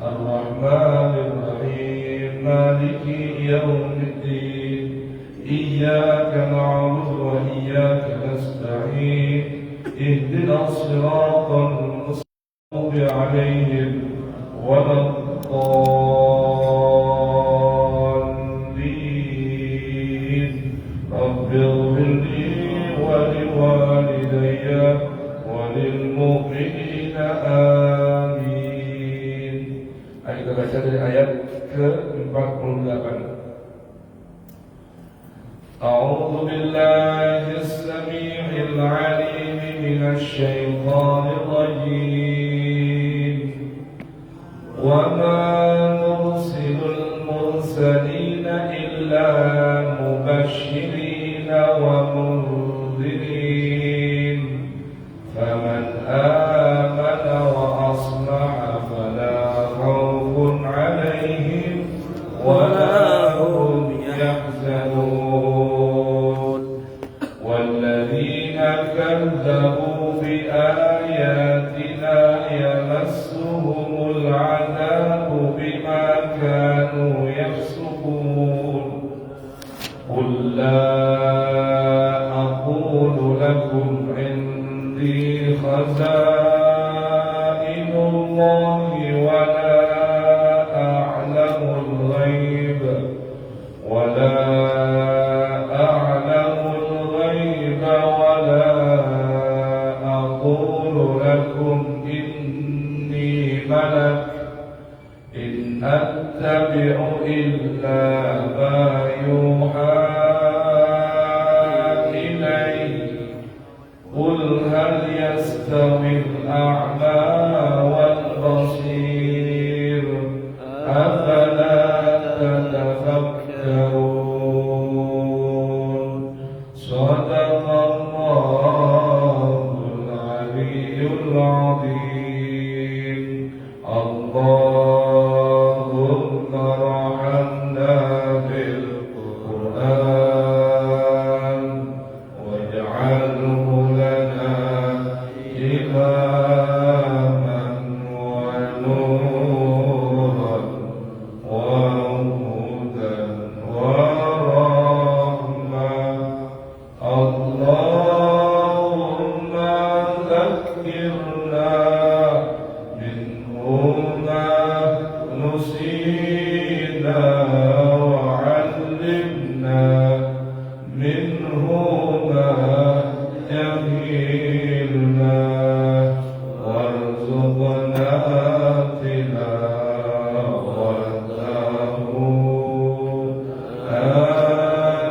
الرحمن الرحيم مالك يوم الدين إياك نعبد وإياك نستعين اهدنا الصراط المستقيم عليهم ولا الضالين رب اغفر لي ولوالدي وللمؤمنين آمين. Ayo kita baca dari ayat ke-48. أعوذ بالله السميع العليم من الشيطان الرجيم وما نرسل المرسلين إلا مبشرين ومنذرين فمن آمن وأصلح فلا خوف عليهم ولا هم يحزنون والذين كذبوا بآياتنا يمسهم العذاب بما كانوا يفسقون قل لا أقول لكم عندي خزائن الله ولا أعلم الغيب ولا أقول لكم إني ملك إن أتبع إلا ما يوحى إلي قل هل يستوي الأعمى والبصير أفلا تتفكرون صدق الله العلي العظيم اللهم ارحمنا بالقرآن واجعله لنا إماما ونورا وهدى ورحمة اللهم ذكرنا منه ما نسينا وعلمنا منه ما جهلنا وارزقنا تلاوته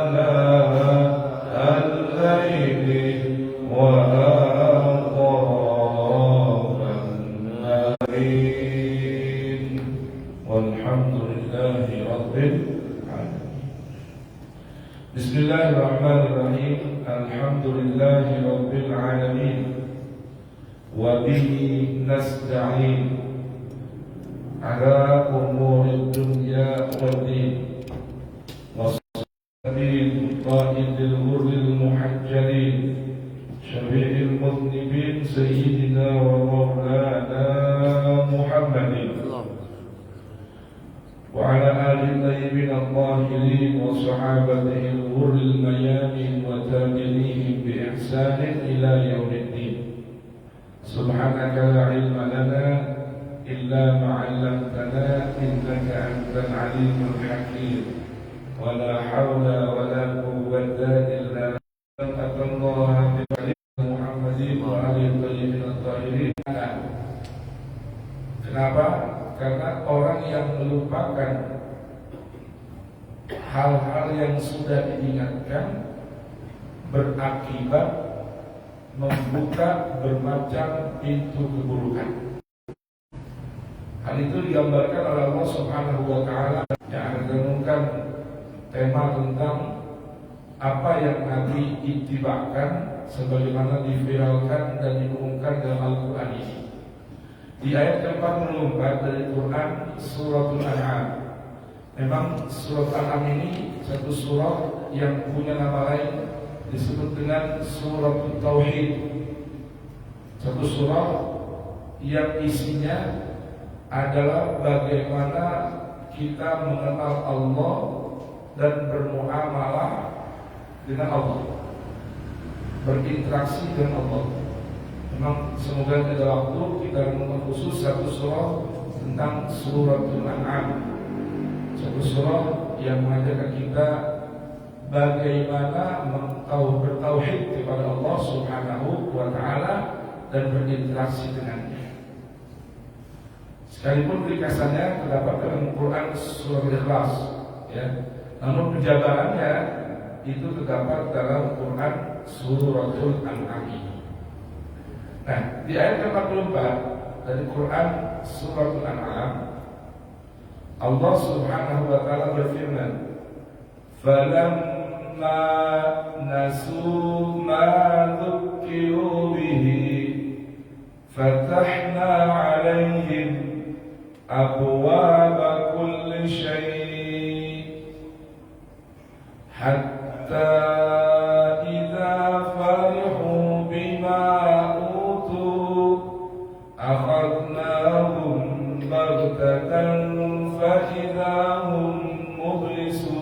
آناء الليل وآطراف النهار والحمد لله رب العالمين. بسم الله الرحمن الرحيم الحمد لله رب العالمين وبه نستعين على أمور الدنيا والدين قائد الغر المحجلين شفيع المذنبين سيدنا ومولانا محمد وعلى آل الطيبين الطاهرين وصحابته الغر الميامين وتابعيهم بإحسان إلى يوم الدين. سبحانك لا علم لنا إلا ما علمتنا إنك أنت العليم الحكيم ولا حول ولا قوة إلا بالله الله محمد وعلى الطيبين الطاهرين. Kenapa? Karena orang yang melupakan hal-hal yang sudah diingatkan berakibat membuka bermacam pintu keburukan. Hal itu digambarkan oleh Allah Subhanahu wa Ta'ala yang akan renungkan tema tentang apa yang Nabi ittibakan sebagaimana diviralkan dan diumumkan dalam Al-Quran ini. Di ayat ke-44 dari Quran Suratul An'am. Memang surat An'am ini satu surah yang punya nama lain disebut dengan Suratul Tauhid. Satu surah yang isinya adalah bagaimana kita mengenal Allah dan bermuamalah dengan Allah, berinteraksi dengan Allah. Memang semoga ada waktu kita renungkan khusus satu surah tentang suratul An'am, satu surah yang mengajarkan kita bagaimana bertauhid kepada Allah Subhanahu wa Ta'ala dan berinteraksi dengannya. Sekalipun ringkasannya terdapat dalam Quran surah Al-Ikhlas, ya, namun penjabarannya itu terdapat dalam Quran suratul An'am. Nah, di ayat 44 dari Quran suratul An'am, Allah Subhanahu wa Ta'ala berfirman, "Falamma nasu ma dzukkiru bihi fatahna 'alaihim abwaaba kulli syai' hatta idza farihu bima utu akhadnahum baghtatan fa idza hum mublisun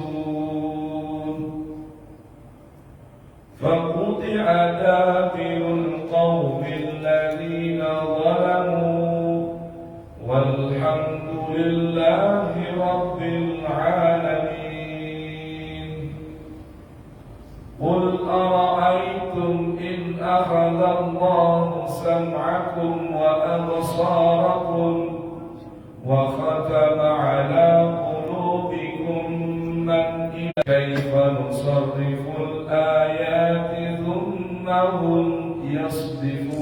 faquti'a dabirul qaumil ladzina zalamu walhamdulillahi rabbil alamin. Qul ara'aytum in akhadha Allahu sam'akum wa absarakum wa khatama 'ala qulubikum man kayfa nusarriful ayati thumma hum yasdifun.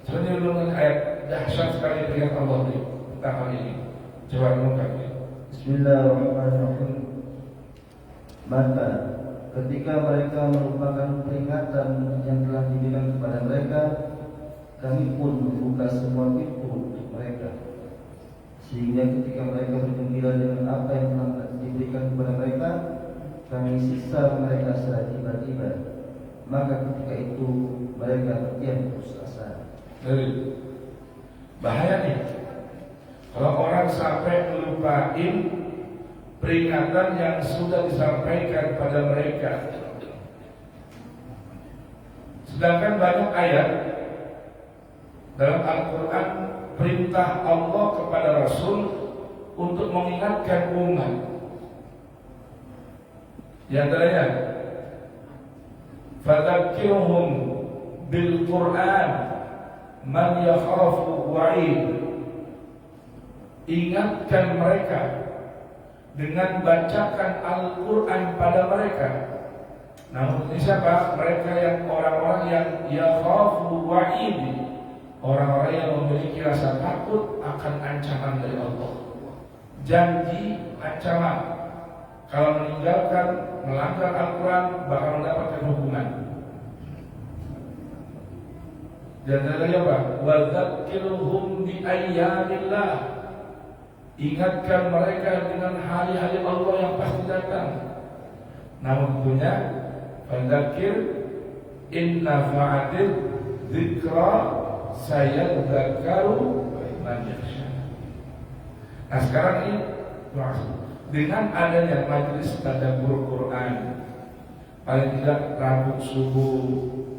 Sebenarnya dengan ayat dahsyat sekali dengan Allah ini tentang hal ini. Coba renungkan. Bismillahirrahmanirrahim. Maka ketika mereka merupakan peringatan yang telah diberikan kepada mereka, kami pun membuka semua pintu untuk mereka, sehingga ketika mereka bergembira dengan apa yang telah diberikan kepada mereka, kami siksa mereka secara tiba-tiba. Maka ketika itu mereka terdiam putus asa. Jadi bahaya nih kalau orang sampai melupain peringatan yang sudah disampaikan pada mereka. Sedangkan banyak ayat dalam Al-Quran perintah Allah kepada Rasul untuk mengingatkan umat. Di antaranya, fadzakirhum bil Quran man yakhafu wa'id. Ingatkan mereka dengan bacakan Al-Quran pada mereka. Namun ini siapa? Mereka yang orang-orang yang yakhafu wa'id, orang-orang yang memiliki rasa takut akan ancaman dari Allah, janji ancaman kalau meninggalkan melanggar Al-Quran bakal mendapatkan hukuman. Dan ada apa? Wadzakirhum bi ayyamillah. Ingatkan mereka dengan hari-hari Allah yang pasti datang. Namun tentunya fadzakir in nafa'atil dzikra sayadzakkaru man yakhsha. Nah sekarang ini dengan adanya majelis tadabbur Quran, paling tidak Rabu subuh,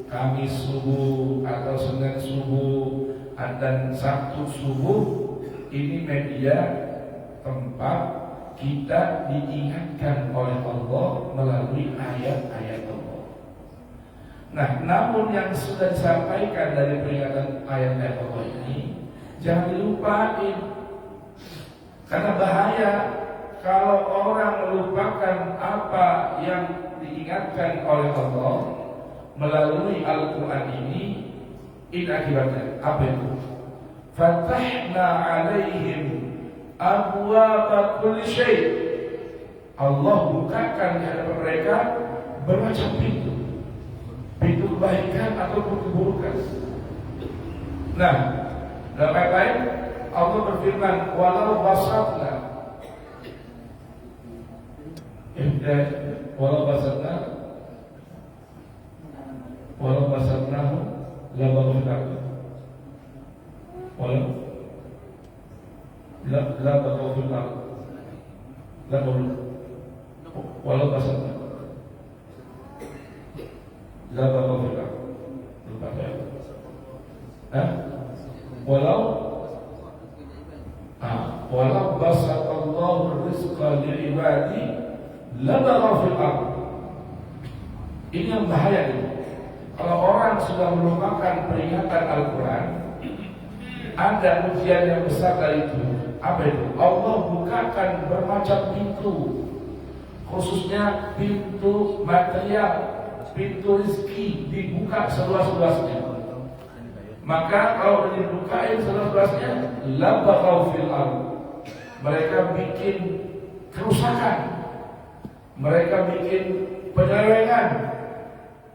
Kamis subuh, atau Senin subuh, dan Sabtu subuh, ini media tempat kita diingatkan oleh Allah melalui ayat-ayat Allah. Nah, namun yang sudah disampaikan dari peringatan ayat-ayat Allah ini jangan dilupain, karena bahaya kalau orang melupakan apa yang diingatkan oleh Allah melalui Al-Quran ini. Ini akibatnya apa itu? Fatahna alaihim abwaaba kulli syai'. Allah bukakan di hadapan mereka bermacam pintu, pintu kebaikan ataupun keburukan. Nah, dalam ayat lain Allah berfirman, walau basatna, walau basatnahu la baghna. Walau la baqaw fil ard. La qaul. Walau basatna. La baqaw fil ard. Lupa saya. Walau basatallahu rizqa li'ibadi la baqaw fil ard. Ini yang bahaya ini. Kalau orang sudah melupakan peringatan Al-Quran, ada ujian yang besar dari itu. Apa itu? Allah bukakan bermacam pintu, khususnya pintu material, pintu rezeki dibuka seluas-luasnya. Maka kalau dibukain seluas-luasnya, la baqaw fil ard. Mereka bikin kerusakan, mereka bikin penyelewengan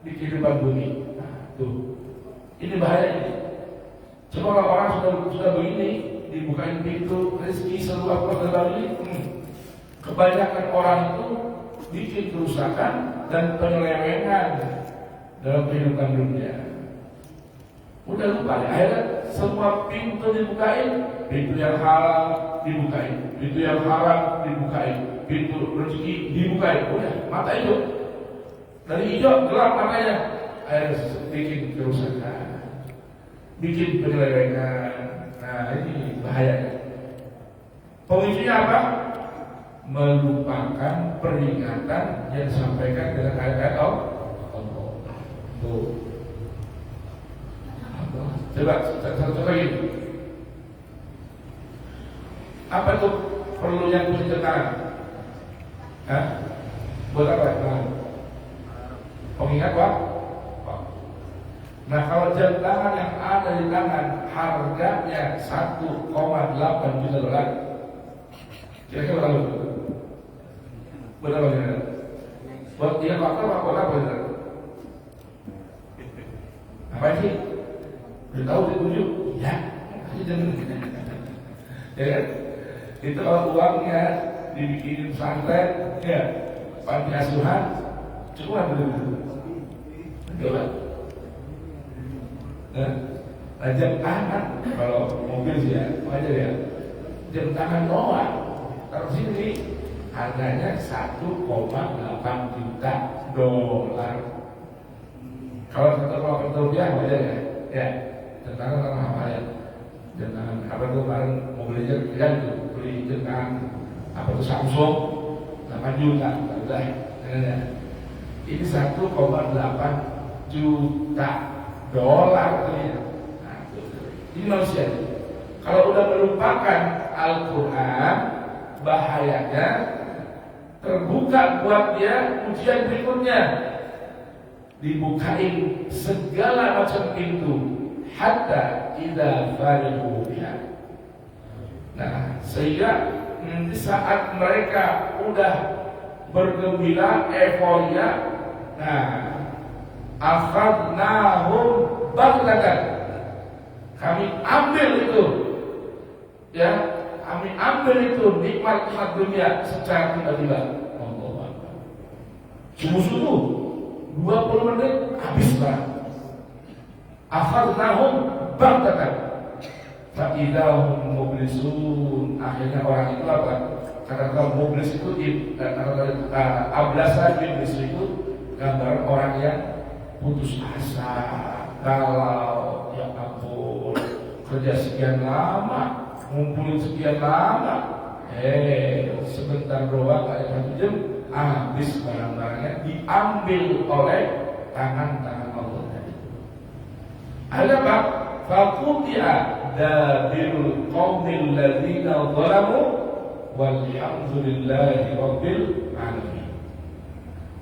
di kehidupan bumi. Tuh, ini bahaya ini. Coba kalau orang sudah begini, dibukain pintu rezeki seluas-luasnya ini, kebanyakan orang itu bikin kerusakan dan penyelewengan dalam kehidupan dunia. Udah lupa ya, akhirnya semua pintu dibukain, pintu yang halal dibukain, pintu yang haram dibukain, pintu rezeki dibukain. Udah, mata hijau dari hijau gelap matanya, akhirnya bikin kerusakan, bikin penyelewengan. Nah, ini bahayanya. Pemicunya apa? Melupakan peringatan yang disampaikan dengan ayat-ayat Allah. Tuh. Coba satu lagi. Apa itu perlunya kunci tangan? Buat apa? Pengingat Pak. Nah, kalau jam tangan yang ada di tangan harganya 1,8 juta dolar, kira-kira berapa? Berapa kira-kira? Buat dia apa? Apa sih? Udah tahu ditunjuk? Ya, ya kan? Itu kalau uangnya dibikinin pesantren, ya, panti asuhan, cukup dulu. Coba. Nah, jam tangan, kalau mobil sih ya, wajar ya. Jam tangan doang, taruh sini, harganya 1,8 juta dolar. Kalau 1,8 rupiah wajar ya, ya. Jam tangan apa ya? Jam tangan apa tuh kemarin mobil aja kan tuh beli jam tangan apa tuh Samsung 8 juta, udah, ya. Ini 1,8 juta dolar ya. Nah, ini manusia. Kalau udah melupakan Al-Quran, bahayanya terbuka buat dia ujian berikutnya. Dibukain segala macam pintu, hatta idza farihu biha. Nah, sehingga di saat mereka udah bergembira, euforia, nah, akhadnahum baghtatan. Kami ambil itu, ya, kami ambil itu nikmat-nikmat dunia secara tiba-tiba. Sungguh-sungguh 20 menit habis lah. Akhadnahum baghtatan fa idahum mublisun. Akhirnya orang itu apa? Kata-kata mublis itu ablasa iblis itu gambar orang yang putus asa, galau, ya ampun, kerja sekian lama, ngumpulin sekian lama, sebentar doang, kayak 1 jam, habis barang-barangnya diambil oleh tangan-tangan Allah tadi. Ada apa? Faqutia dabirul qaumil ladzina zalamu walhamdulillahi rabbil alamin.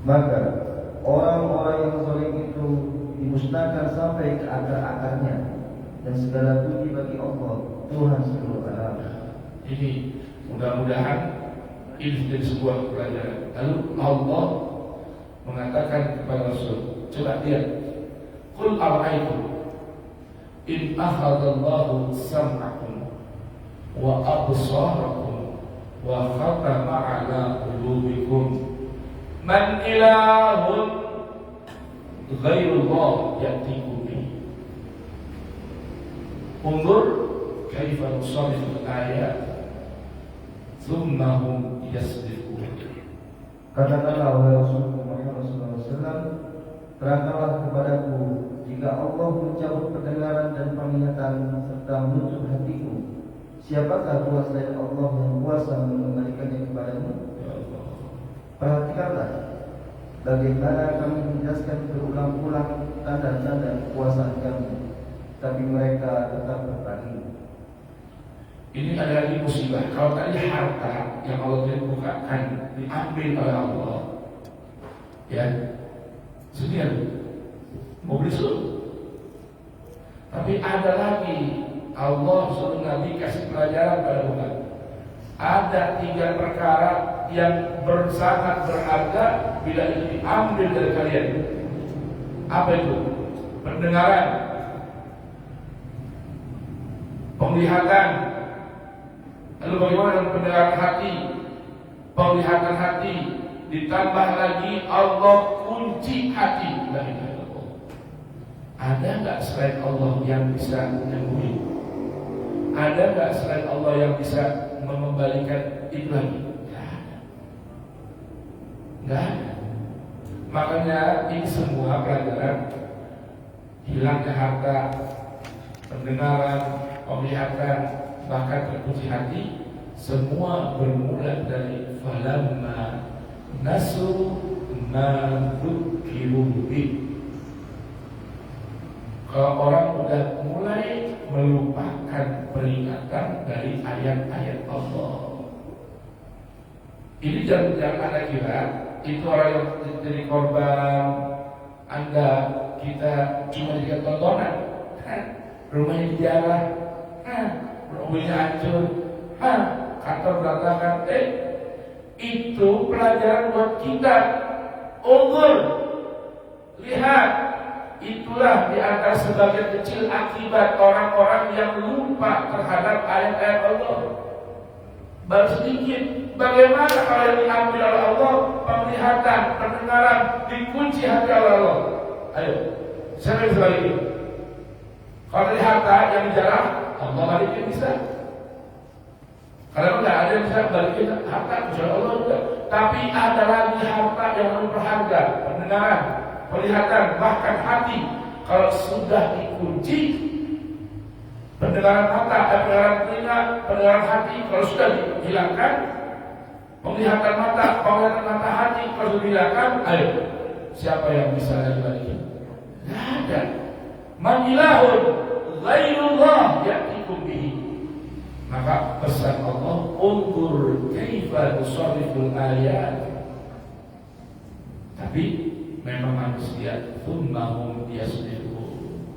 Maka orang-orang yang zalim itu dimusnahkan sampai ke akar-akarnya, dan segala puji bagi Allah Tuhan seluruh alam. Ini mudah-mudahan ini menjadi sebuah pelajaran. Lalu Allah mengatakan kepada Rasul, coba lihat, qul ara'aytum in akhadallahu sam'akum wa absarakum wa khatama ala qulubikum man ilahun ghairullah ya'tikum bihi. Undur kaifa nusarrifu al-ayat thumma hum yasdifun. Katakanlah wahai Rasulullah Muhammad SAW, terangkanlah kepadaku jika Allah mencabut pendengaran dan penglihatan serta menutup hatiku, siapakah Tuhan selain Allah yang kuasa mengembalikannya kepadamu? Perhatikanlah bagaimana kami menjelaskan berulang-ulang tanda-tanda kekuasaan kami, tapi mereka tetap berpaling. Ini ada lagi musibah. Kalau tadi harta yang Allah bukakan diambil oleh Allah, ya, sedia mau beli suruh. Tapi ada lagi, Allah suruh Nabi kasih pelajaran pada umat. Ada 3 perkara yang sangat berharga bila itu diambil dari kalian. Apa itu? Pendengaran, penglihatan. Lalu bagaimana dengan pendengaran hati, penglihatan hati, ditambah lagi Allah kunci hati. Ada nggak selain Allah yang bisa menyembuhi? Ada nggak selain Allah yang bisa mengembalikan itu lagi? Nggak ada. Makanya ini semua pelajaran hilangnya harta, pendengaran, penglihatan, bahkan terkunci hati, semua bermula dari falamma nasu ma dzukiru bih. Kalau orang sudah mulai melupakan peringatan dari ayat-ayat Allah, ini jangan Anda kira itu orang yang jadi korban Anda, kita cuma jadi tontonan, rumahnya dijarah, mobilnya hancur, kantor berantakan. Itu pelajaran buat kita. Unggul, lihat, itulah di antara sebagian kecil akibat orang-orang yang lupa terhadap ayat-ayat Allah. Baru sedikit. Bagaimana kalau yang diambil oleh Allah, penglihatan, pendengaran, dikunci hati oleh Allah? Ayo, siapa yang bisa balikin? Kalau dari harta yang dijarah, Allah balikin bisa. Kalau enggak ada yang bisa balikin harta, insya Allah juga. Tapi ada lagi harta yang lebih berharga, pendengaran, penglihatan, bahkan hati. Kalau sudah dikunci, pendengaran mata, pendengaran telinga, pendengaran hati, kalau sudah dihilangkan, penglihatan mata, penglihatan mata hati, kalau sudah dihilangkan, ayo, siapa yang bisa lagi balikin? Tidak ada. Man ilahun ghairullah ya'tikum bihi. Maka pesan Allah, unzur kaifa nusarriful ayat. Tapi memang manusia tsumma hum yasdifun.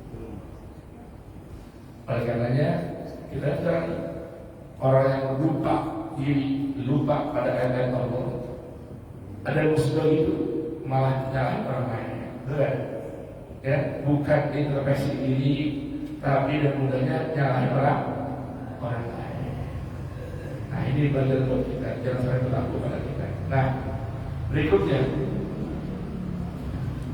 Oleh karenanya kita sekarang orang yang lupa diri, lupa pada ayat Allah. Ada musibah itu malah nyalahin orang lain. Betul? Ya, bukan introspeksi diri, tapi dan mudahnya nyalahin orang lain. Nah, ini belajar buat kita, jangan sampai berlaku pada kita. Nah, berikutnya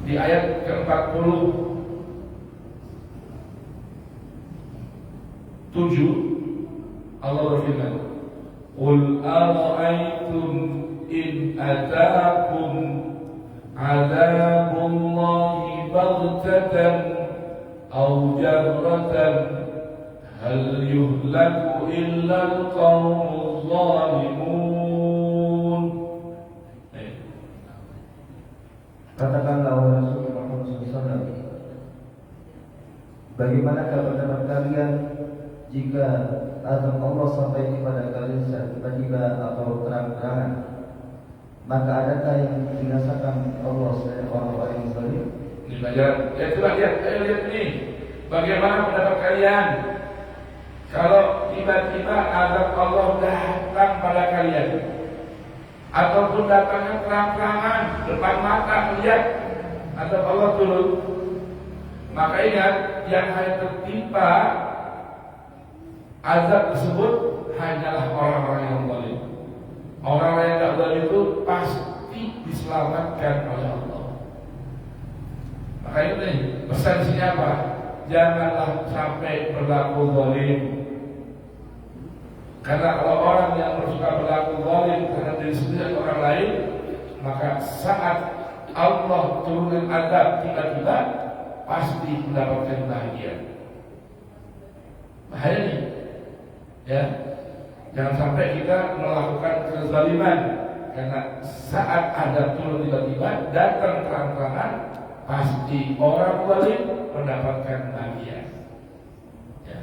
di ayat ke-47 Allah berfirman, "Qul ara'aytum in ataakum 'adzabullahi baghtatan aw jahratan hal yuhlaku illa al-qawmuz zalimun." Katakanlah wahai Rasulullah Muhammad SAW, bagaimana pendapat kalian jika azab Allah sampai kepada kalian secara tiba-tiba atau terang-terangan? Maka adakah yang dirasakan Allah selain orang-orang yang zalim? Ini pelajaran. Ya itulah, lihat ini. Bagaimana pendapat kalian kalau tiba-tiba azab Allah datang pada kalian, ataupun datangnya terang-terangan depan mata melihat azab Allah turun? Maka ingat, yang hanya tertimpa azab tersebut hanyalah orang-orang yang zalim. Orang yang tidak zalim itu pasti diselamatkan oleh Allah. Maka ini pesan di sini apa? Janganlah sampai berlaku zalim. Karena kalau orang yang bersuka berlaku zalim terhadap diri sendiri atau orang lain, maka saat Allah turunkan azab tiba-tiba pasti mendapatkan bahagia. Bahaya nih, ya. Jangan sampai kita melakukan kezaliman, karena saat azab turun tiba-tiba datang terang-terangan, pasti orang zalim mendapatkan bahagia. Ya.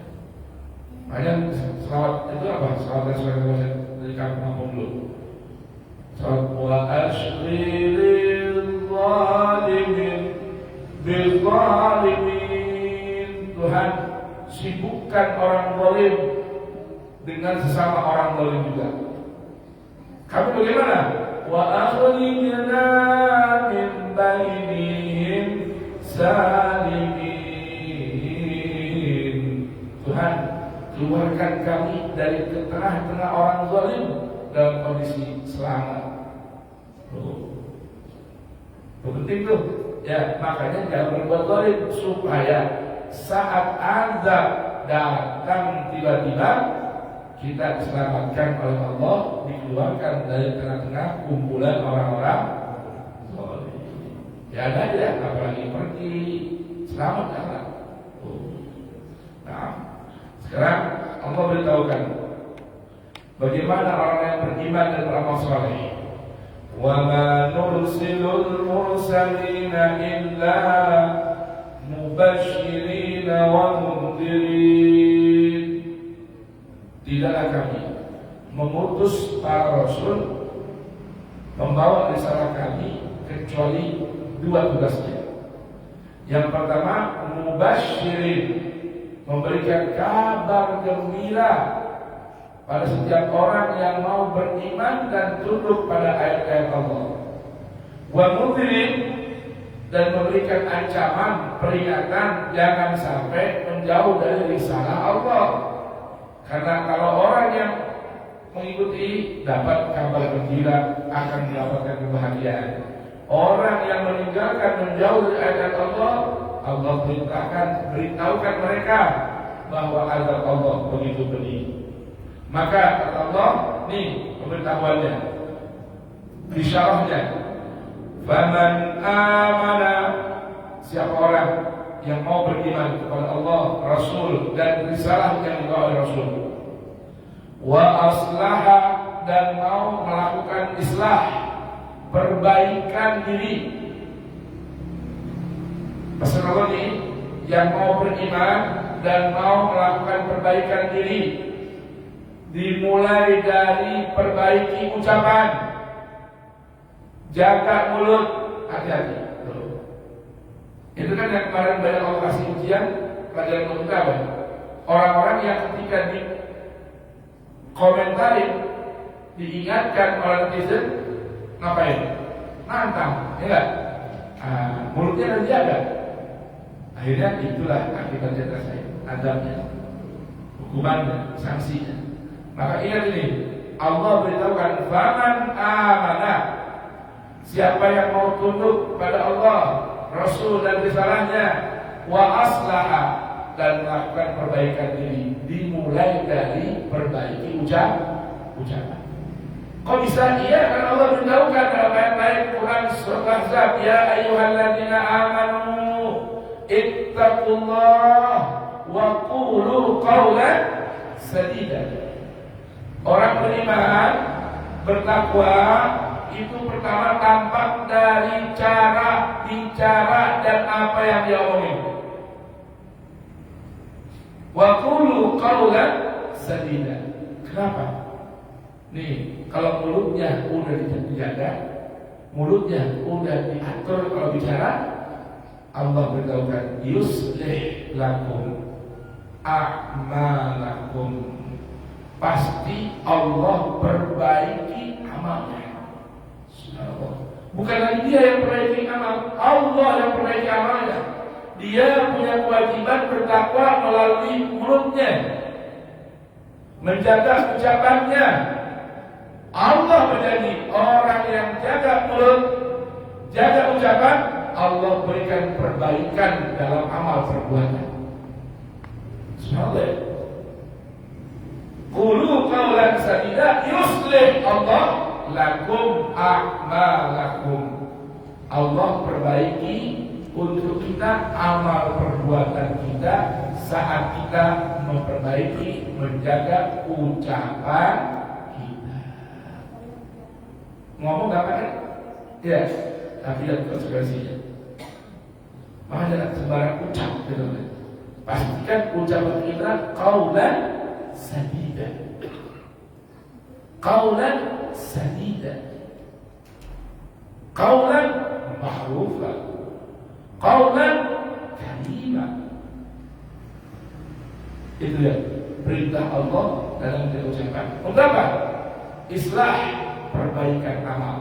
Makanya salawat itu apa? Salawat dari kampung dulu. Salawat wa ashghilil zalimin bil zalimin. Tuhan, sibukkan orang zalim dengan sesama orang zalim juga. Kamu bagaimana? Wa akhrijna min bainihim salimin. Tuhan, keluarkan kami dari tengah-tengah orang zalim dalam kondisi selamat. Penting tuh, ya, makanya jangan berbuat zalim supaya saat azab datang tiba-tiba kita diselamatkan oleh Allah, dikeluarkan dari tengah-tengah kumpulan orang-orang zalim. Ya ada aja, apalagi pergi selamat Allah. Nah, sekarang Allah beritahukan bagaimana orang yang beriman dan beramal saleh. Wa ma nursilul mursalina illa mubasysyirin wa mundzirin. Tidaklah kami mengutus para rasul membawa risalah kami kecuali dua tugasnya. Yang pertama, mubasysyirin, memberikan kabar gembira pada setiap orang yang mau beriman dan tunduk pada ayat-ayat Allah. Wa mundzirin, dan memberikan ancaman, peringatan jangan sampai menjauh dari risalah Allah. Karena kalau orang yang mengikuti dapat kabar gembira akan mendapatkan kebahagiaan. Orang yang meninggalkan menjauh dari ayat Allah, Allah beritahukan mereka bahwa azab Allah begitu pedih. Maka kata Allah, nih pemberitahuannya, bisyarahnya, faman amana, siapa orang yang mau beriman kepada Allah, Rasul dan risalah yang dibawa oleh Rasul, wa aslaha, dan mau melakukan islah, perbaikan diri. Pesan Allah ini, yang mau beriman dan mau melakukan perbaikan diri, dimulai dari perbaiki ucapan, jaga mulut, hati-hati. Itu kan yang kemarin banyak Allah kasih ujian, pelajaran untuk apa? Orang-orang yang ketika dikomentarin, diingatkan oleh netizen, ngapain? Nantang, ya enggak? Mulutnya harus dijaga. Akhirnya itulah akibatnya saya, azabnya, hukumannya, sanksinya. Maka ingat ini, Allah beritahukan, faman amana, siapa yang mau tunduk pada Allah, Rasul dan risalahnya, wa aslaha, dan melakukan perbaikan diri, dimulai dari perbaiki ucapan. Kok bisa? Iya, karena Allah beritahukan dalam ayat-ayat Quran surah Ahzab, ya ayyuhalladzina amanu ittaqullah wa qulu qawlan sadida. Orang beriman, bertakwa, itu pertama tampak dari cara bicara dan apa yang dia omongin. Wa qulu qawlan sadida. Kenapa? Nih, kalau mulutnya udah dijaga, mulutnya udah diatur kalau bicara, Allah beritahukan, yuslih lakum a'malakum, pasti Allah perbaiki amalnya. Subhanallah. Bukan lagi dia yang perbaiki amal, Allah yang perbaiki amalnya. Dia punya kewajiban bertakwa melalui mulutnya, menjaga ucapannya. Allah berjanji, orang yang jaga mulut, jaga ucapan, Allah berikan perbaikan dalam amal perbuatan. Subhanallah. Qulu qawlan yuslih Allah lakum a'malakum. Allah perbaiki untuk kita amal perbuatan kita saat kita memperbaiki, menjaga ucapan kita. Ngomong gak apa kan? Ya, tapi ada konsekuensinya. Maka jangan sembarang ucap gitu. Pastikan ucapan kita qaulan sadida. Qaulan sadida. Qaulan ma'rufan. Qaulan karimah. Itu ya perintah Allah dalam ucapan. Untuk apa? Islah, perbaikan amal.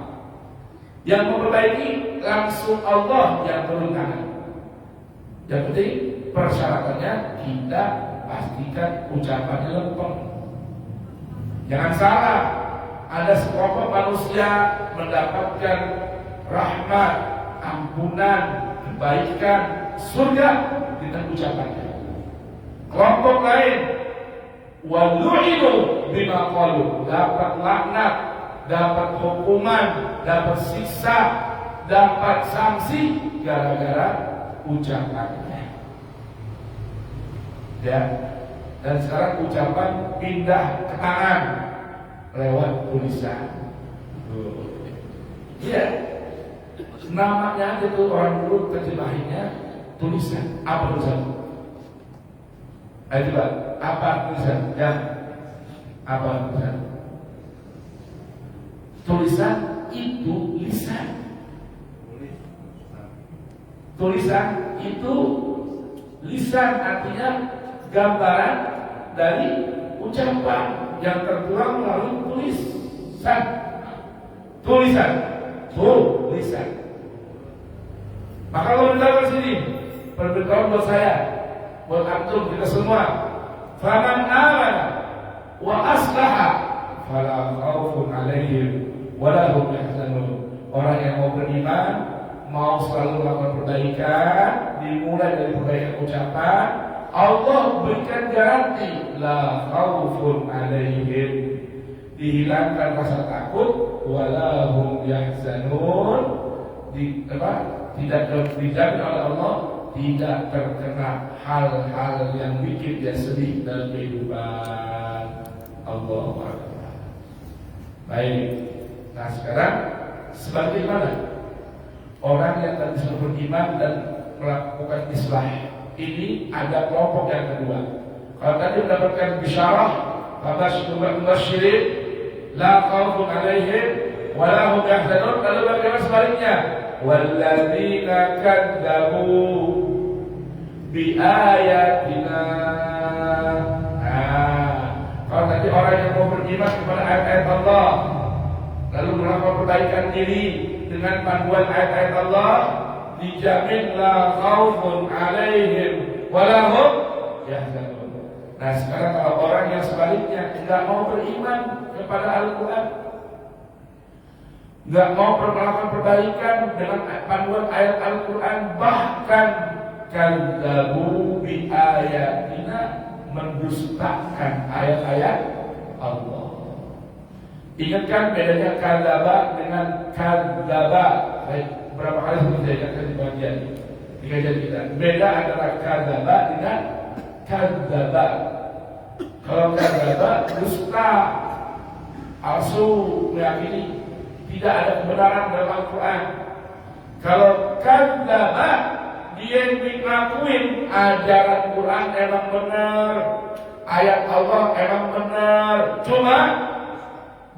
Yang memperbaiki langsung Allah yang turun tangan. Yang penting persyaratannya kita pastikan ucapannya lempeng. Jangan salah, ada sekelompok manusia mendapatkan rahmat, ampunan, kebaikan, surga dengan ucapannya. Kelompok lain walu'inu bima qalu, dapat laknat, dapat hukuman, dapat siksa, dapat sanksi gara-gara ucapannya. Ya, dan sekarang ucapan pindah ke tangan lewat tulisan. Iya, namanya aja tuh orang dulu terjemahinya tulisan. Apa tulisan? Ayo coba, apa tulisan? Ya, apa tulisan? Tulisan itu lisan. Tulisan itu lisan, artinya gambaran dari ucapan yang tertuang melalui tulisan. Tulisan, tulisan. Maka kalau kita sini berberitahu buat saya, buat antum, kita semua. Faman amana wa aslaha fala khaufun alaihim wala hum yahzanun. Orang yang mau beriman, mau selalu melakukan perbaikan, dimulai dari perbaikan ucapan, Allah berikan garansi la khaufun alaihim, dihilangkan rasa takut, wala hum yahzanun, tidak dijamin oleh Allah, tidak terkena hal-hal yang bikin dia sedih dalam kehidupan. Allah Akbar. Baik. Nah sekarang sebagaimana orang yang tadi sudah beriman dan melakukan islah, ini ada kelompok yang kedua. Kalau tadi mendapatkan bisyarah, mubasyirin, la khaufun alaihim wa la hum yahzanun, lalu bagaimana sebaliknya? Walladzina kadzabu bi ayatina. Kalau tadi orang yang mau beriman kepada ayat-ayat Allah, lalu melakukan perbaikan diri dengan panduan ayat-ayat Allah, dijamin la khaufun alaihim wa la hum yahzanun. Nah sekarang kalau orang yang sebaliknya tidak mau beriman kepada Al-Quran, tidak mau melakukan perbaikan dengan panduan ayat Al-Quran, bahkan kadzabu bi ayatina, mendustakan ayat-ayat Allah. Ingatkan bedanya kadzaba dengan kadzaba. Berapa kali sudah saya ingatkan di bagian di kajian kita. Beda antara kadzaba dengan kadzaba. Kalau kadzaba dusta, palsu, meyakini tidak ada kebenaran dalam Al-Quran. Kalau kadzaba, dia ngakuin ajaran Quran emang benar, ayat Allah emang benar, cuma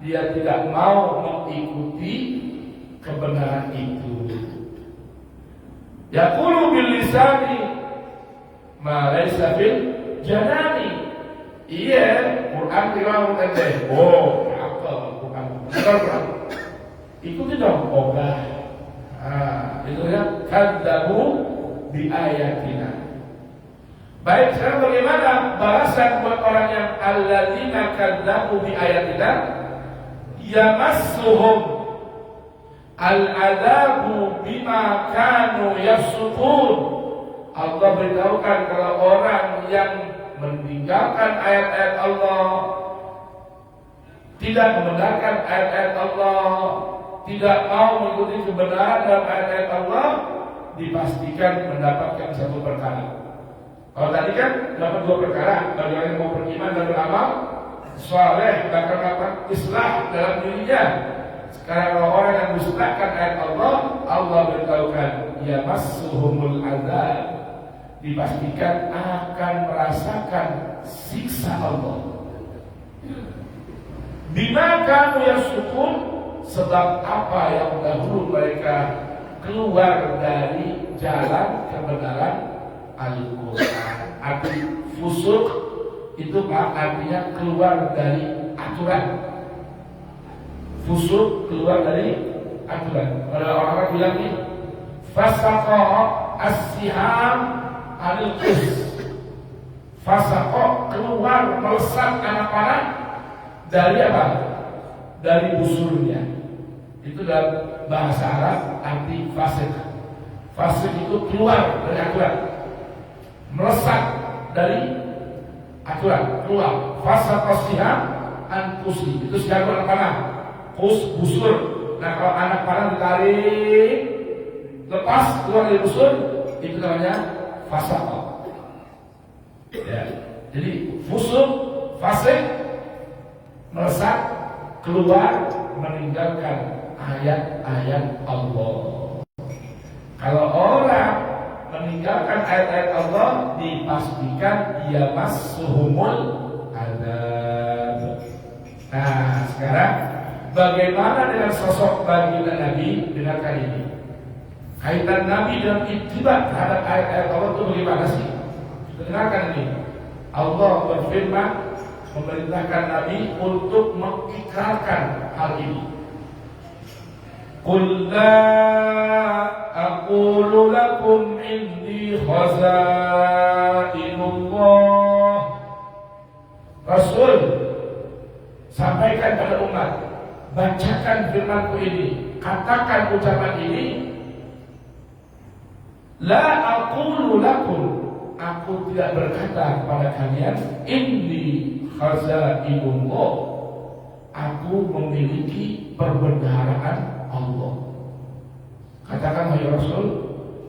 dia tidak mau mengikuti kebenaran itu. Yaqulu bil lisani ma laysa bil janani. Iya, Quran riwayat tadi. Oh, apa Quran? Quran. Ikuti dong, ogah. Itu ya kadzabu bi ayatina. Baik, sekarang bagaimana balasan buat orang yang alladzina kadzabu bi ayatina? Yamassuhum al-'adzabu bima kanu yasqun. Allah beritahukan kalau orang yang meninggalkan ayat-ayat Allah, tidak membenarkan ayat-ayat Allah, tidak mau mengikuti kebenaran dalam ayat-ayat Allah, dipastikan mendapatkan satu perkara. Kalau tadi kan dapat dua perkara, bagi orang yang mau beriman dan beramal saleh, bahkan dapat islah dalam dirinya. Sekarang kalau orang yang mendustakan ayat Allah, Allah beritahukan yamassuhumul adzab, dipastikan akan merasakan siksa Allah. Bima kanu yasukun, sebab apa yang dahulu mereka keluar dari jalan kebenaran Al-Quran. Arti fusuk itu artinya keluar dari aturan. Fusuk keluar dari aturan. Kalau orang-orang bilang ini fasaqo as-siham al-qis, fasaqo keluar melesat anak panah dari apa? Dari busurnya. Itu dalam bahasa Arab arti fasik. Fasik itu keluar dari aturan, melesat dari aturan, keluar. Fasaqo as-siham al-qusi, itu sejarah anak panah. Busur. Nah kalau anak panah ditarik, lepas keluar dari busur, itu namanya fasaqah. Ya. Jadi fusuk, fasik, melesat, keluar, meninggalkan ayat-ayat Allah. Kalau orang meninggalkan ayat-ayat Allah, dipastikan yamassuhumul adzab. Nah sekarang bagaimana dengan sosok baginda Nabi? Dengarkan ini. Kaitan Nabi dengan ittiba terhadap ayat-ayat Allah itu bagaimana sih? Dengarkan ini. Allah berfirman memerintahkan Nabi untuk mengikrarkan hal ini. Qul la aqulu lakum indi khazainullah. Rasul, sampaikan pada umat, bacakan firmanku ini, katakan ucapan ini. La aqulu lakum, aku tidak berkata kepada kalian inni khazainullah, aku memiliki perbendaharaan Allah. Katakan wahai Rasul,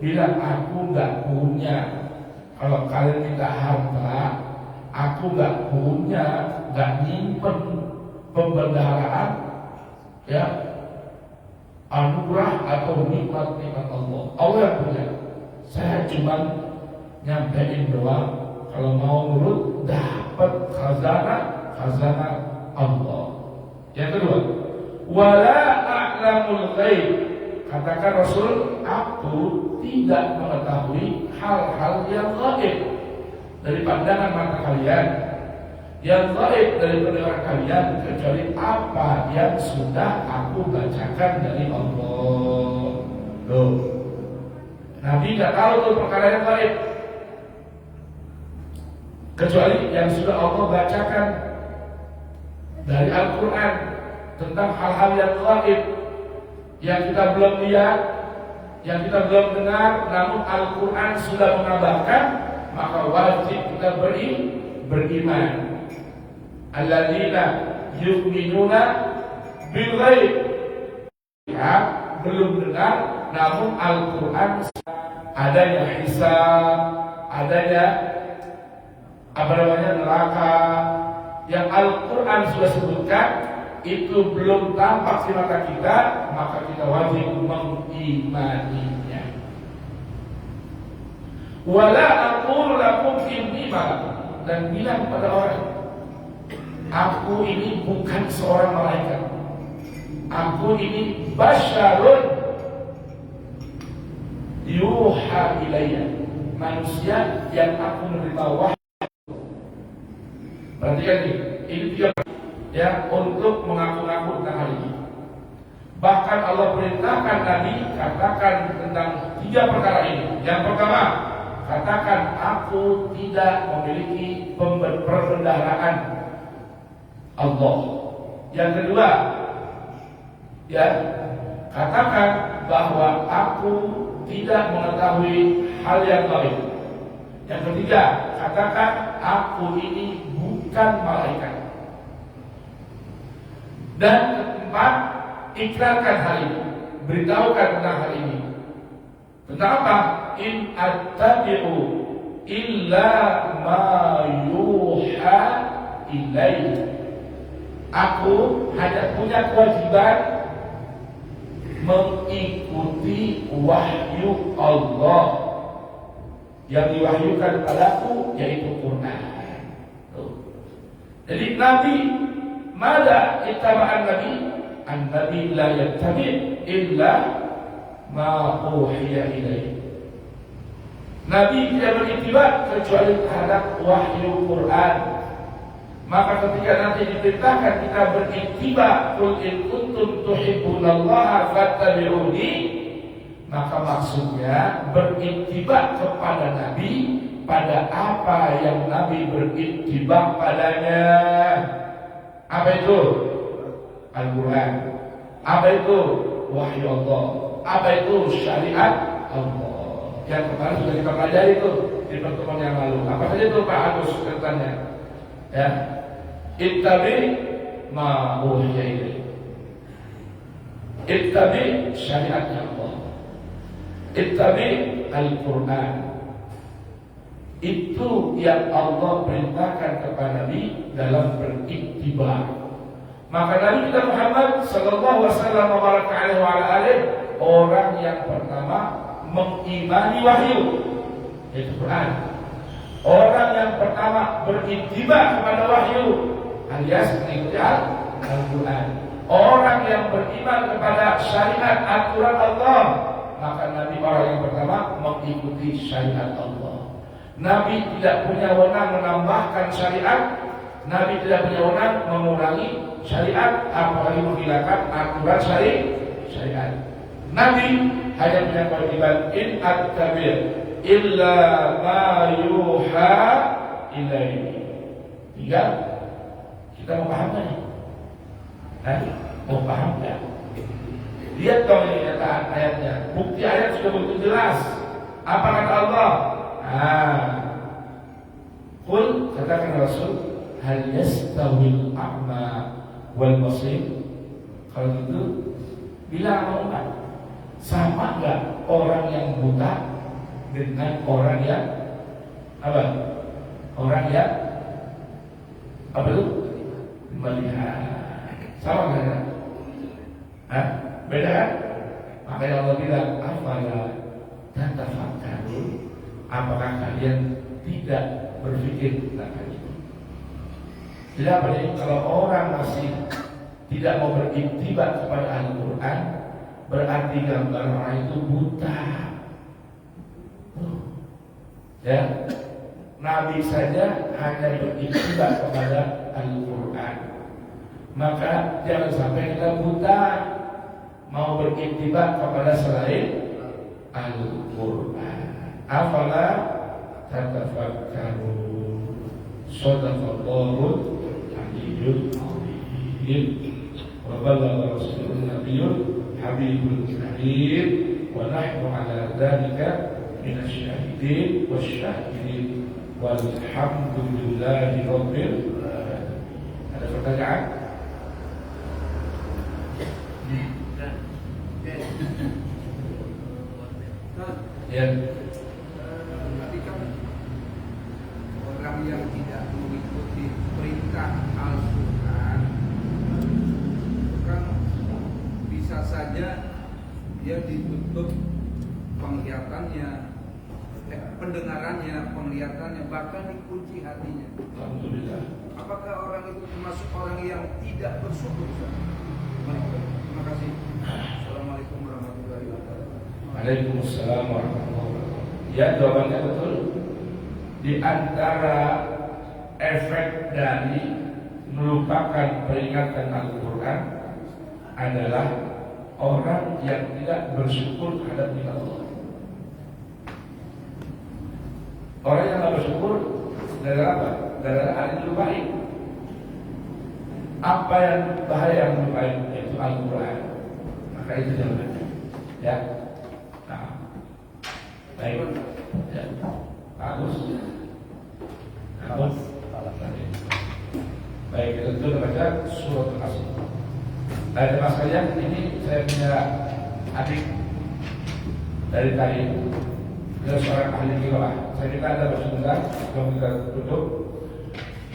bilang aku enggak punya. Kalau kalian minta harta, aku enggak punya, enggak nyimpen pembendaharaan, ya, anugerah atau nikmat-nikmat Allah. Allah yang punya. Saya cuma nyampein doang. Kalau mau nurut, dapat khazanah Allah. Yang kedua, wala a'lamul ghaib. Katakan Rasul, aku tidak mengetahui hal-hal yang gaib dari pandangan mata kalian, yang gaib dari pendengaran kalian, kecuali apa yang sudah aku bacakan dari Allah. Loh, Nabi tidak tahu tuh perkara yang gaib, kecuali yang sudah Allah bacakan dari Al-Quran tentang hal-hal yang gaib, yang kita belum lihat, yang kita belum dengar, namun Al-Quran sudah mengabarkan, maka wajib kita beriman. Alladzina yu'minuna bil ghaib. Ya, belum dengar, namun Al-Quran adanya hisab, adanya neraka, yang Al-Quran sudah sebutkan, itu belum tampak di mata kita, maka kita wajib mengimaninya. Wala aqulu lakum inni malak, dan bilang pada orang, aku ini bukan seorang malaikat, aku ini basyarun yuha ilayya, manusia yang aku menerima wahyu. Perhatikan ini tiga ya untuk mengaku-ngaku tentang hal ini. Bahkan Allah perintahkan Nabi katakan tentang tiga perkara ini. Yang pertama, katakan aku tidak memiliki perbendaharaan Allah. Yang kedua, ya, katakan bahwa aku tidak mengetahui hal yang gaib. Yang ketiga, katakan aku ini bukan malaikat. Dan keempat, ikrarkan hal ini, beritahukan tentang hal ini. Tentang apa? In attabi'u illa ma yuha ilaihi. Aku hanya punya kewajiban mengikuti wahyu Allah yang diwahyukan kepadaku, yaitu Quran. Jadi Nabi mada ittaba'an Nabi, an-Nabi la yattabi' illa ma uhiya ilaihi. Nabi tidak beriktibar kecuali terhadap wahyu Quran. Maka ketika nanti diperintahkan kita beriktibar, qul in kuntum tuhibbunallaha fattabi'uni, maka maksudnya beriktibar kepada Nabi pada apa yang Nabi beriktibar padanya. Apa itu? Al-Quran. Apa itu? Wahyu Allah. Apa itu? Syariat Allah. Yang kemarin sudah kita pelajari itu di pertemuan yang lalu. Apa saja itu Pak Agus katanya? Ya, ittabi ma uhiya ilaik. Ittabi syariatnya Allah. Ittabi Al-Quran. Itu yang Allah perintahkan kepada Nabi dalam beriktibar. Maka Nabi kita Muhammad sallallahu alaihi wasallam orang yang pertama mengimani wahyu, yaitu Quran. Orang yang pertama beriktibar kepada wahyu alias mengikuti Al-Quran. Orang yang beriman kepada syariat aturan Allah, maka Nabi orang yang pertama mengikuti syariat Allah. Nabi tidak punya wewenang menambahkan syariat, Nabi tidak punya wewenang mengurangi syariat, apalagi menghilangkan aturan syariat. Nabi hanya punya kewajiban in attabi' illa ma yuha ilaihi. Tinggal kita mau paham kan? Mau paham kan? Lihat dong ini kata ayatnya. Bukti ayat sudah begitu jelas. Apa kata Allah? Qul, katakan Rasul, hal yastawil a'ma wal basir. Kalau gitu bilang sama umat, sama enggak orang yang buta dengan orang yang apa? Orang yang apa itu? Melihat. Sama enggak? Beda kan? Makanya Allah bilang, afala tatafakkarun, apakah kalian tidak berpikir tentang itu? Jadi apa nih? Kalau orang masih tidak mau beriktibar kepada Al-Quran, berarti gambar orang itu buta. Ya, Nabi saja hanya beriktibar kepada Al-Quran, maka jangan sampai kita buta mau beriktibar kepada selain Al-Quran. Afala tatafakkarun. Shadaqallahul aliyyul azim. Wa ballagha rasulun nabiyyul habibul karim. Wa nahnu ala dzalika minasyahidin wasyahidin. Walhamdulillahi rabbil alamin. Ada pertanyaan? Ya. Tadi kan orang yang tidak mengikuti perintah Al-Quran kan bisa saja dia ditutup penglihatannya, pendengarannya, penglihatannya, bahkan dikunci hatinya. Alhamdulillah. Apakah orang itu termasuk orang yang tidak bersyukur? Terima kasih. Assalamualaikum warahmatullahi wabarakatuh. Waalaikumsalam warahmatullahi wabarakatuh. Ya, jawabannya betul. Di antara efek dari melupakan peringatan Al-Quran adalah orang yang tidak bersyukur terhadap nikmat Allah. Orang yang tidak bersyukur dari apa? Dari hal yang baik. Apa yang bahaya yang baik yaitu Al-Quran. Maka itu jawabannya. Ya. Nah, baik. Ya. Bagus. Bagus. Baik, kita baca surat Al-Asr. Dari mas kalian, ini saya punya adik dari TAI. Dia seorang ahli qiraah. Saya minta Anda bersebentar sebelum kita tutup.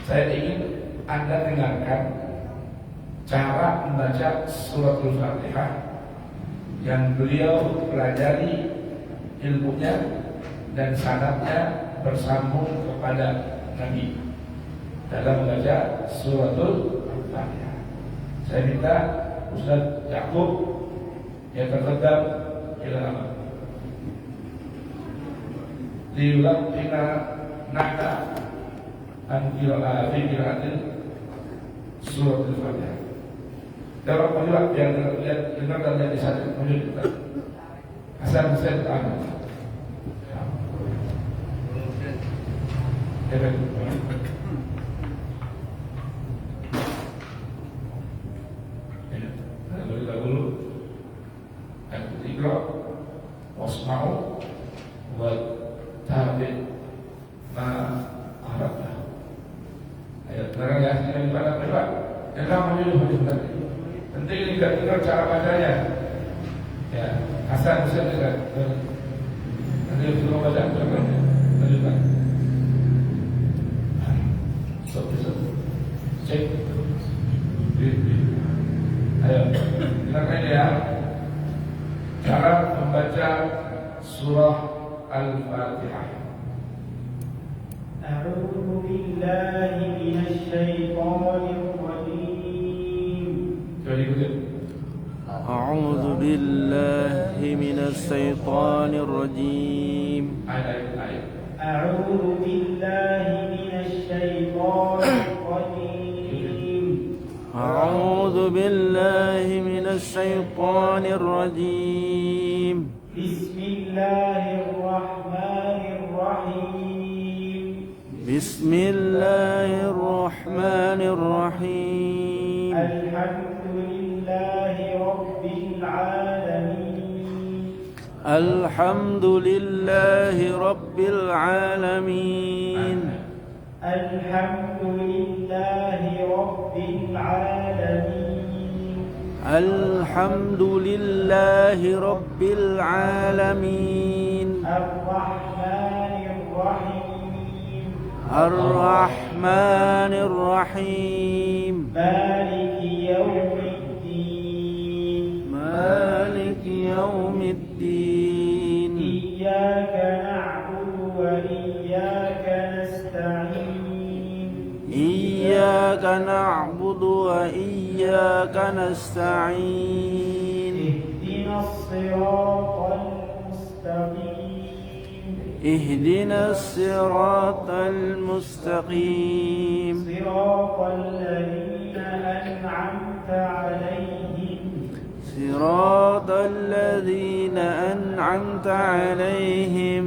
Saya ingin Anda dengarkan cara membaca suratul Fatihah yang beliau pelajari ilmunya dan sanadnya bersambung kepada Nabi dalam membaca suratul Fatihah. Saya minta Ustaz Yakub yang terdekat ilmu diulang tina nada fikiratin suratul Fatihah. Dalam penjual yang terlihat dengar dan lihat di sana menunjukkan Hasan Hussein Ahmad. Dahulu dan ketiga wasma'u wa tabi ma arabna. Ayo sekarang ya kita ibadah berdoa. Yang namanya itu penting ini tidak tinggal cara bacanya. Ya, Hasan Hussein juga. Nanti kita baca lanjutkan. Cek. Ayo, dengarkan ya. Cara membaca surah Al-Fatihah. A'udzu billahi minasy syaithanir rajim. Jadi begitu. أعوذ بالله من الشيطان الرجيم. Ayat. أعوذ بالله من الشيطان الرجيم. أعوذ بالله من الشيطان الرجيم. بسم الله الرحمن الرحيم. بسم الله الرحمن الرحيم. الحمد لله رب العالمين. الحمد لله رب العالمين. الحمد لله رب العالمين. الحمد لله رب العالمين. الرحمن الرحيم. الرحمن الرحيم. مالك يوم الدين. مالك يوم الدين. إياك نعبد وإياك نستعين. إياك نعبد وإياك نستعين. اهدنا الصراط المستقيم. اهدنا الصراط المستقيم. صراط الذين أنعمت عليهم. صراط الذين أنعمت عليهم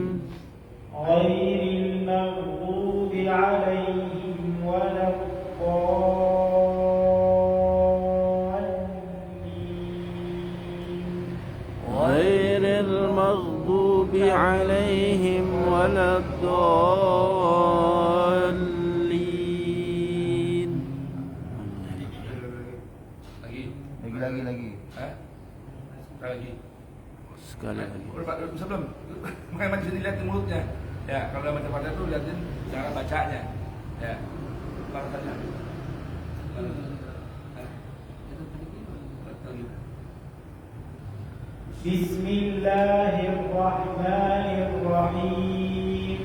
غير المغضوب عليهم ولا الضالين. غير المغضوب عليهم ولا الضالين. Lagi. Hah? Sekali lagi. Sekali lagi. Bisa belum? Makanya maju sini lihat mulutnya. Ya, kalau baca Fatihah itu lihatin cara bacanya. Ya. Lantanya. Bismillahirrahmanirrahim.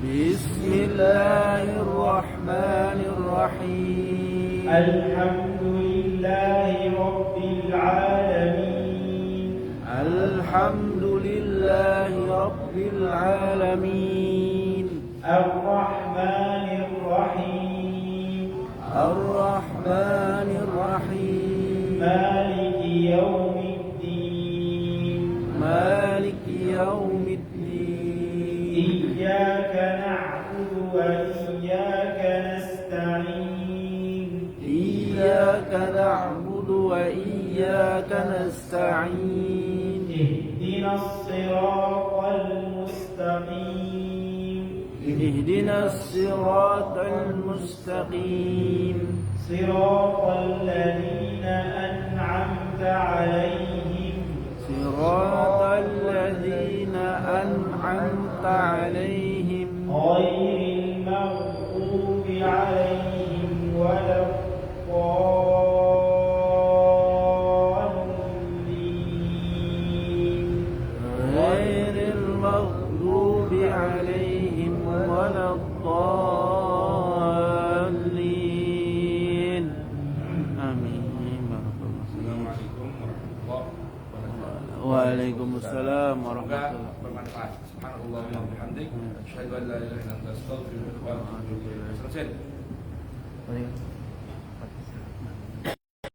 بسم الله الرحمن الرحيم. الحمد لله رب العالمين. الحمد لله رب العالمين. الرحمن الرحيم. الرحمن الرحيم. مالك يوم الدين. مالك يوم الدين. إياك نعبد وإياك نستعين. إياك نعبد وإياك نستعين. اهدنا الصراط المستقيم. اهدنا الصراط المستقيم. صراط الذين أنعمت عليهم ولا الضالين آمين. Assalamualaikum warahmatullahi wabarakatuh. Waalaikumsalam Semoga warahmatullahi bermanfaat. Subhanallah wa bihamdik, asyhadu an la ilaha illa anta, astaghfiruka wa atubu ilaik. Selesai. wabarakatuh.